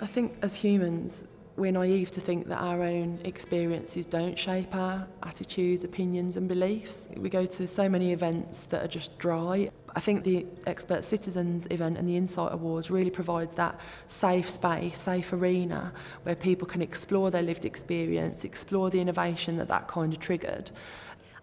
I think as humans, we're naive to think that our own experiences don't shape our attitudes, opinions and beliefs. We go to so many events that are just dry. I think the Expert Citizens event and the Insight Awards really provides that safe space, safe arena where people can explore their lived experience, explore the innovation that kind of triggered.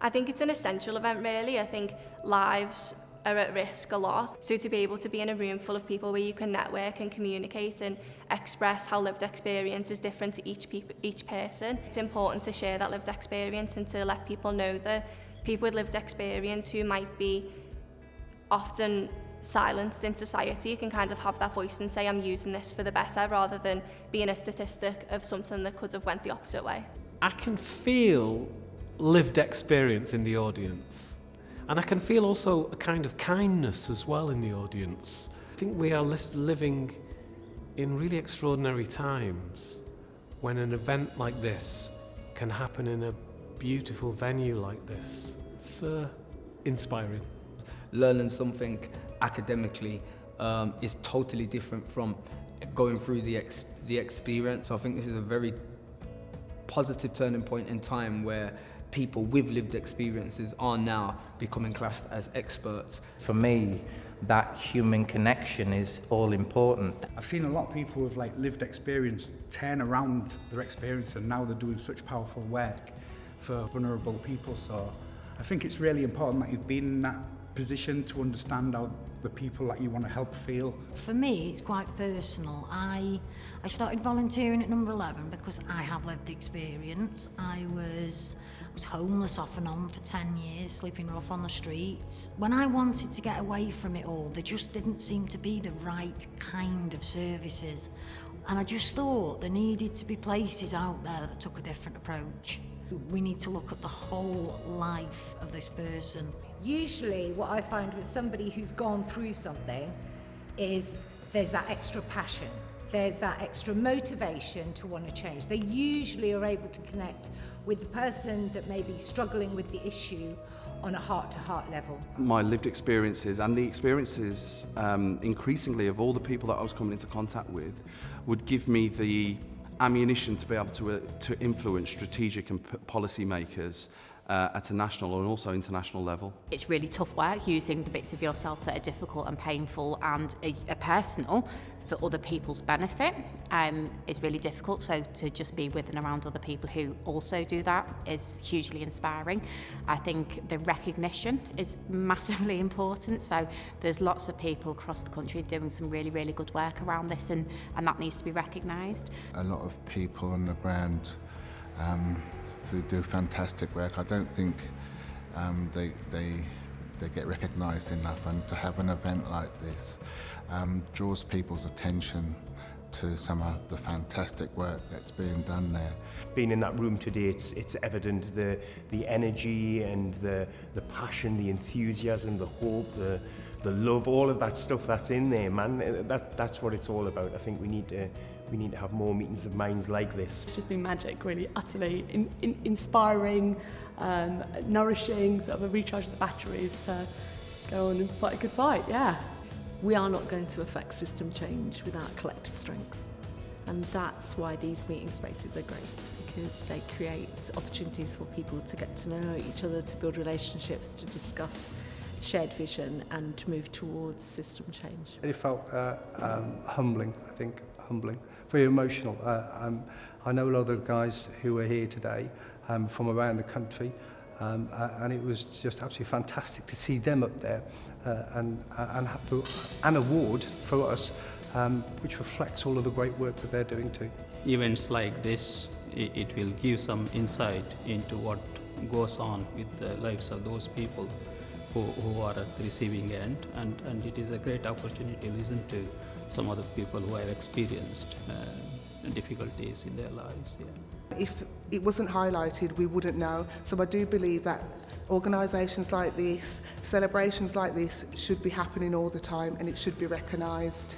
I think it's an essential event really. I think lives are at risk a lot. So to be able to be in a room full of people where you can network and communicate and express how lived experience is different to each person, it's important to share that lived experience and to let people know that people with lived experience who might be often silenced in society can kind of have that voice and say, I'm using this for the better, rather than being a statistic of something that could have went the opposite way. I can feel lived experience in the audience. And I can feel also a kind of kindness as well in the audience. I think we are living in really extraordinary times when an event like this can happen in a beautiful venue like this. It's inspiring. Learning something academically is totally different from going through the experience. I think this is a very positive turning point in time where people with lived experiences are now becoming classed as experts. For me, that human connection is all important. I've seen a lot of people with lived experience turn around their experience, and now they're doing such powerful work for vulnerable people. So I think it's really important that you've been in that position to understand how the people that you want to help feel. For me, it's quite personal. I started volunteering at number 11 because I have lived experience. I was homeless off and on for 10 years, sleeping rough on the streets. When I wanted to get away from it all, there just didn't seem to be the right kind of services. And I just thought there needed to be places out there that took a different approach. We need to look at the whole life of this person. Usually what I find with somebody who's gone through something is there's that extra passion. There's that extra motivation to want to change. They usually are able to connect with the person that may be struggling with the issue on a heart-to-heart level. My lived experiences and the experiences increasingly of all the people that I was coming into contact with would give me the ammunition to be able to influence strategic and policy makers at a national and also international level. It's really tough work using the bits of yourself that are difficult and painful and are personal for other people's benefit. It's really difficult, so to just be with and around other people who also do that is hugely inspiring. I think the recognition is massively important, so there's lots of people across the country doing some really, really good work around this, and that needs to be recognised. A lot of people on the ground who do fantastic work. I don't think they get recognised enough, and to have an event like this draws people's attention to some of the fantastic work that's being done there. Being in that room today, it's evident the energy and the passion, the enthusiasm, the hope, the love, all of that stuff that's in there, man. That's what it's all about. I think we need to have more meetings of minds like this. It's just been magic, really, utterly inspiring, nourishing, sort of a recharge of the batteries to go on and fight a good fight, yeah. We are not going to affect system change without collective strength. And that's why these meeting spaces are great, because they create opportunities for people to get to know each other, to build relationships, to discuss shared vision and to move towards system change. It felt humbling, I think, very emotional. I know a lot of the guys who are here today from around the country, and it was just absolutely fantastic to see them up there and have an award for us, which reflects all of the great work that they're doing too. Events like this, it will give some insight into what goes on with the lives of those people who are at the receiving end, and it is a great opportunity to listen to some other people who have experienced difficulties in their lives. Yeah. If it wasn't highlighted, we wouldn't know. So I do believe that organisations like this, celebrations like this, should be happening all the time, and it should be recognised.